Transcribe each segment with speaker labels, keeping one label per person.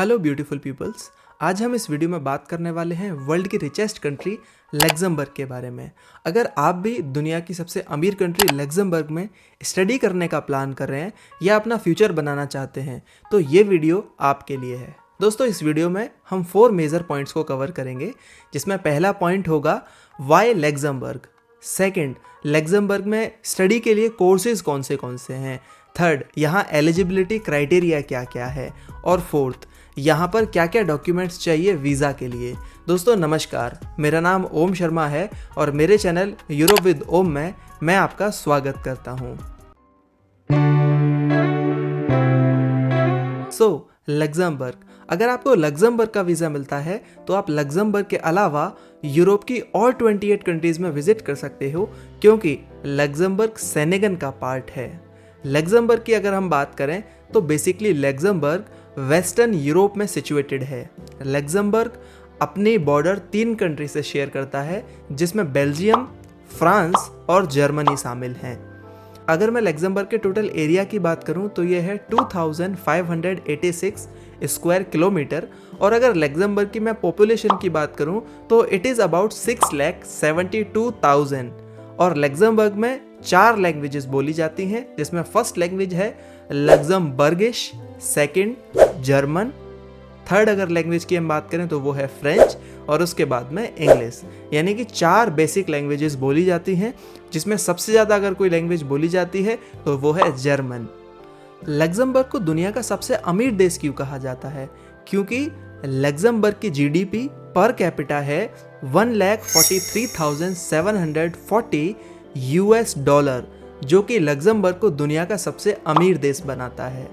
Speaker 1: Hello beautiful peoples. आज हम इस वीडियो में बात करने वाले हैं वर्ल्ड की रिचेस्ट कंट्री लग्जमबर्ग के बारे में। अगर आप भी दुनिया की सबसे अमीर कंट्री लग्जमबर्ग में स्टडी करने का प्लान कर रहे हैं या अपना फ्यूचर बनाना चाहते हैं तो ये वीडियो आपके लिए है। दोस्तों, इस वीडियो में हम 4 मेजर पॉइंट्स को कवर करेंगे, जिसमें पहला पॉइंट होगा वाई लग्जमबर्ग। सेकंड, लग्जमबर्ग में स्टडी के लिए कोर्सेज कौन से हैं। थर्ड, यहाँ एलिजिबिलिटी क्राइटेरिया क्या क्या है। और फोर्थ, यहाँ पर क्या क्या डॉक्यूमेंट्स चाहिए वीज़ा के लिए। दोस्तों नमस्कार, मेरा नाम ओम शर्मा है और मेरे चैनल यूरोप विद ओम में मैं आपका स्वागत करता हूँ। लग्जमबर्ग, अगर आपको लग्जमबर्ग का वीज़ा मिलता है तो आप लग्जमबर्ग के अलावा यूरोप की और 28 कंट्रीज़ में विजिट कर सकते हो, क्योंकि लग्जमबर्ग सेनेगन का पार्ट है। लग्जमबर्ग की अगर हम बात करें तो बेसिकली लग्जमबर्ग वेस्टर्न यूरोप में सिचुएटेड है। लग्जमबर्ग अपनी बॉर्डर 3 कंट्री से शेयर करता है, जिसमें बेल्जियम, फ्रांस और जर्मनी शामिल हैं। अगर मैं लग्जमबर्ग के टोटल एरिया की बात करूं तो यह है 2586 स्क्वायर किलोमीटर। और अगर लग्जमबर्ग की मैं पॉपुलेशन की बात करूं तो इट इज़ अबाउट 6,72,000। और लग्जमबर्ग में 4 लैंग्वेजेस बोली जाती हैं, जिसमें फर्स्ट लैंग्वेज है लग्जमबर्गिश, सेकंड जर्मन, थर्ड अगर लैंग्वेज की हम बात करें तो वो है फ्रेंच, और उसके बाद में इंग्लिश। यानी कि 4 बेसिक लैंग्वेजेस बोली जाती हैं, जिसमें सबसे ज़्यादा अगर कोई लैंग्वेज बोली जाती है तो वो है जर्मन। लग्जमबर्ग को दुनिया का सबसे अमीर देश क्यों कहा जाता है? क्योंकि लग्जमबर्ग की जीडीपी पर कैपिटा है $1,43,740 US, जो कि लग्जमबर्ग को दुनिया का सबसे अमीर देश बनाता है।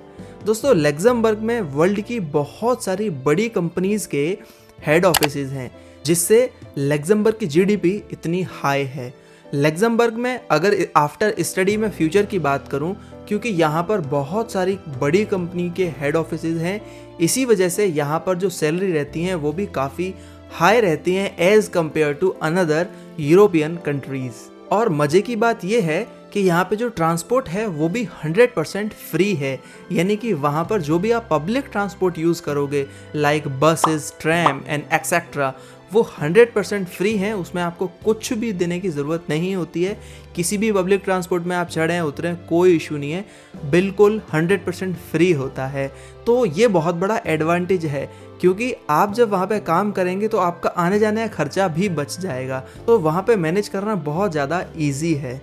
Speaker 1: दोस्तों, लग्जमबर्ग में वर्ल्ड की बहुत सारी बड़ी कंपनीज के हेड ऑफिसेज हैं, जिससे लग्जमबर्ग की जीडीपी इतनी हाई है। लग्जमबर्ग में अगर आफ्टर स्टडी में फ्यूचर की बात करूं, क्योंकि यहाँ पर बहुत सारी बड़ी कंपनी के हेड ऑफिसेज हैं, इसी वजह से यहाँ पर जो सैलरी रहती हैं वो भी काफ़ी हाई रहती हैं as compare to another European countries. और मज़े की बात यह है कि यहाँ पे जो ट्रांसपोर्ट है वो भी 100% फ्री है। यानी कि वहाँ पर जो भी आप पब्लिक ट्रांसपोर्ट यूज़ करोगे like buses, tram and etcetera, वो 100% फ्री हैं। उसमें आपको कुछ भी देने की ज़रूरत नहीं होती है। किसी भी पब्लिक ट्रांसपोर्ट में आप चढ़ें उतरें कोई इशू नहीं है, बिल्कुल 100% फ्री होता है। तो ये बहुत बड़ा एडवांटेज है, क्योंकि आप जब वहाँ पे काम करेंगे तो आपका आने जाने का खर्चा भी बच जाएगा। तो वहाँ पे मैनेज करना बहुत ज़्यादा ईजी है।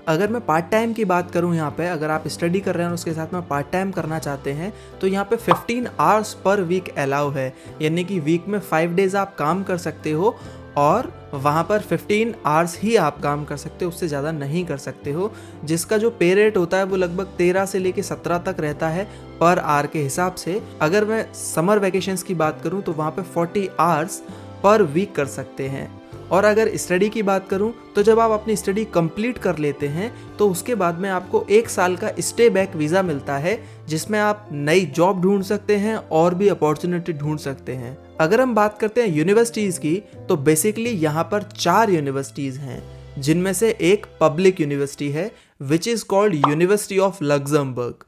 Speaker 1: अगर मैं पार्ट टाइम की बात करूं, यहाँ पे अगर आप स्टडी कर रहे हैं और उसके साथ में पार्ट टाइम करना चाहते हैं तो यहाँ पे 15 आवर्स पर वीक अलाउ है। यानी कि वीक में 5 डेज आप काम कर सकते हो और वहाँ पर 15 आवर्स ही आप काम कर सकते हो, उससे ज़्यादा नहीं कर सकते हो। जिसका जो पे रेट होता है वो लगभग 13 से लेके 17 तक रहता है पर आवर के हिसाब से। अगर मैं समर वैकेशंस की बात करूँ तो वहाँ पर 40 आवर्स पर वीक कर सकते हैं। और अगर स्टडी की बात करूं तो जब आप अपनी स्टडी कंप्लीट कर लेते हैं तो उसके बाद में आपको 1 साल का स्टे बैक वीज़ा मिलता है, जिसमें आप नई जॉब ढूंढ सकते हैं और भी अपॉर्चुनिटी ढूंढ सकते हैं। अगर हम बात करते हैं यूनिवर्सिटीज़ की तो बेसिकली यहाँ पर 4 यूनिवर्सिटीज़ हैं, जिनमें से एक पब्लिक यूनिवर्सिटी है which is called university of Luxembourg.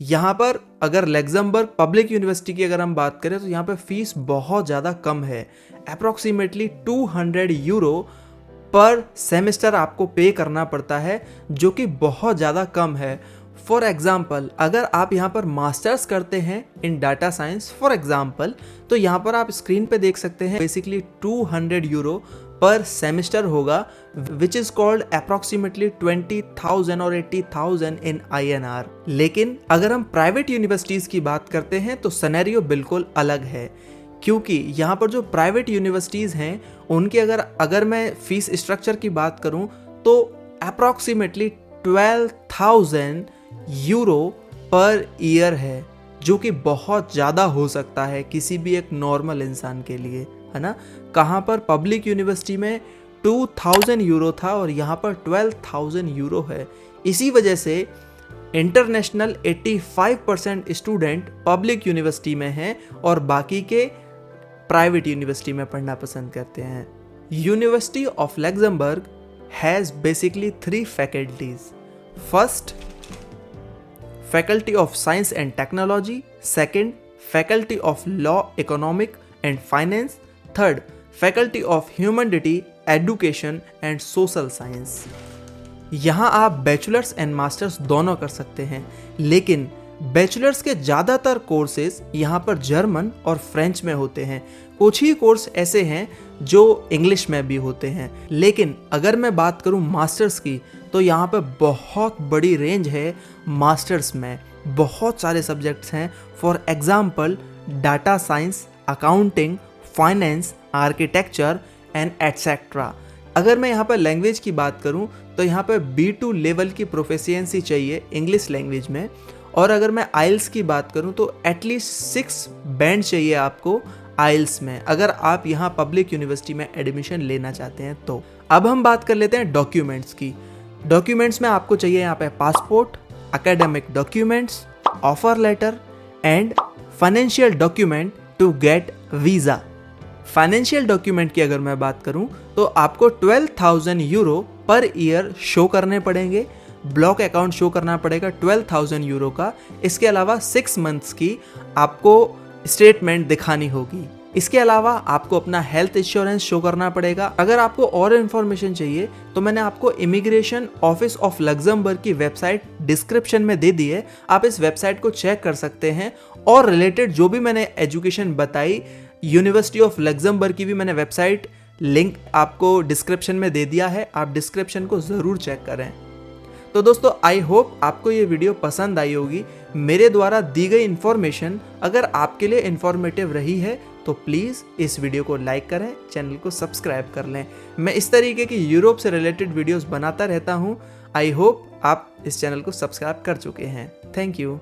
Speaker 1: यहाँ पर अगर लग्जमबर्ग पब्लिक यूनिवर्सिटी की अगर हम बात करें तो यहाँ पे फीस बहुत ज़्यादा कम है। अप्रॉक्सीमेटली 200 यूरो पर सेमेस्टर आपको पे करना पड़ता है, जो कि बहुत ज़्यादा कम है। फॉर एग्ज़ाम्पल, अगर आप यहाँ पर मास्टर्स करते हैं इन डाटा साइंस फॉर एग्ज़ाम्पल, तो यहाँ पर आप स्क्रीन पे देख सकते हैं बेसिकली 200 यूरो पर सेमेस्टर होगा, विच इज़ कॉल्ड अप्रॉक्सीमेटली 20,000 और 80,000 इन INR। लेकिन अगर हम प्राइवेट यूनिवर्सिटीज़ की बात करते हैं तो सिनेरियो बिल्कुल अलग है, क्योंकि यहाँ पर जो प्राइवेट यूनिवर्सिटीज़ हैं उनकी अगर मैं फीस स्ट्रक्चर की बात करूँ तो अप्रॉक्सीमेटली 12,000 यूरो पर ईयर है, जो कि बहुत ज़्यादा हो सकता है किसी भी एक नॉर्मल इंसान के लिए, है ना। कहाँ पर पब्लिक यूनिवर्सिटी में 2,000 यूरो था और यहाँ पर 12,000 यूरो है। इसी वजह से इंटरनेशनल 85% स्टूडेंट पब्लिक यूनिवर्सिटी में हैं और बाकी के प्राइवेट यूनिवर्सिटी में पढ़ना पसंद करते हैं। University of Luxembourg has basically 3 faculties. First, faculty of science and technology, second faculty of law, economic and finance, third faculty of humanity, education and social science. यहाँ आप बैचलर्स एंड मास्टर्स दोनों कर सकते हैं, लेकिन बैचलर्स के ज़्यादातर courses यहाँ पर जर्मन और फ्रेंच में होते हैं। कुछ ही कोर्स ऐसे हैं जो इंग्लिश में भी होते हैं, लेकिन अगर मैं बात करूँ मास्टर्स की तो यहाँ पर बहुत बड़ी रेंज है। मास्टर्स में बहुत सारे सब्जेक्ट्स हैं। For example data science, accounting, finance, architecture and etcetera. अगर मैं यहाँ पर लैंग्वेज की बात करूँ तो यहाँ पर B2 लेवल की प्रोफिशिएंसी चाहिए इंग्लिश लैंग्वेज में, और अगर मैं आइल्स की बात करूँ तो एटलीस्ट 6 बैंड चाहिए आपको आइल्स में, अगर आप यहाँ पब्लिक यूनिवर्सिटी में एडमिशन लेना चाहते हैं तो। अब हम बात कर लेते हैं डॉक्यूमेंट्स की। डॉक्यूमेंट्स में आपको चाहिए यहाँ पे passport, academic documents, offer letter and financial document to get visa. Financial document की अगर मैं बात करूं तो आपको 12,000 यूरो पर ईयर शो करने पड़ेंगे। ब्लॉक अकाउंट शो करना पड़ेगा 12,000 यूरो का। इसके अलावा 6 मंथ्स की आपको स्टेटमेंट दिखानी होगी। इसके अलावा आपको अपना हेल्थ इंश्योरेंस शो करना पड़ेगा। अगर आपको और इन्फॉर्मेशन चाहिए तो मैंने आपको इमिग्रेशन ऑफिस ऑफ लग्जमबर्ग की वेबसाइट डिस्क्रिप्शन में दे दी है, आप इस वेबसाइट को चेक कर सकते हैं। और रिलेटेड जो भी मैंने एजुकेशन बताई, यूनिवर्सिटी ऑफ लग्जमबर्ग की भी मैंने वेबसाइट लिंक आपको डिस्क्रिप्शन में दे दिया है, आप डिस्क्रिप्शन को ज़रूर चेक करें। तो दोस्तों आई होप आपको ये वीडियो पसंद आई होगी। मेरे द्वारा दी गई इन्फॉर्मेशन अगर आपके लिए इन्फॉर्मेटिव रही है तो प्लीज़ इस वीडियो को लाइक करें, चैनल को सब्सक्राइब कर लें। मैं इस तरीके की यूरोप से रिलेटेड वीडियोस बनाता रहता हूँ। आई होप आप इस चैनल को सब्सक्राइब कर चुके हैं। Thank you.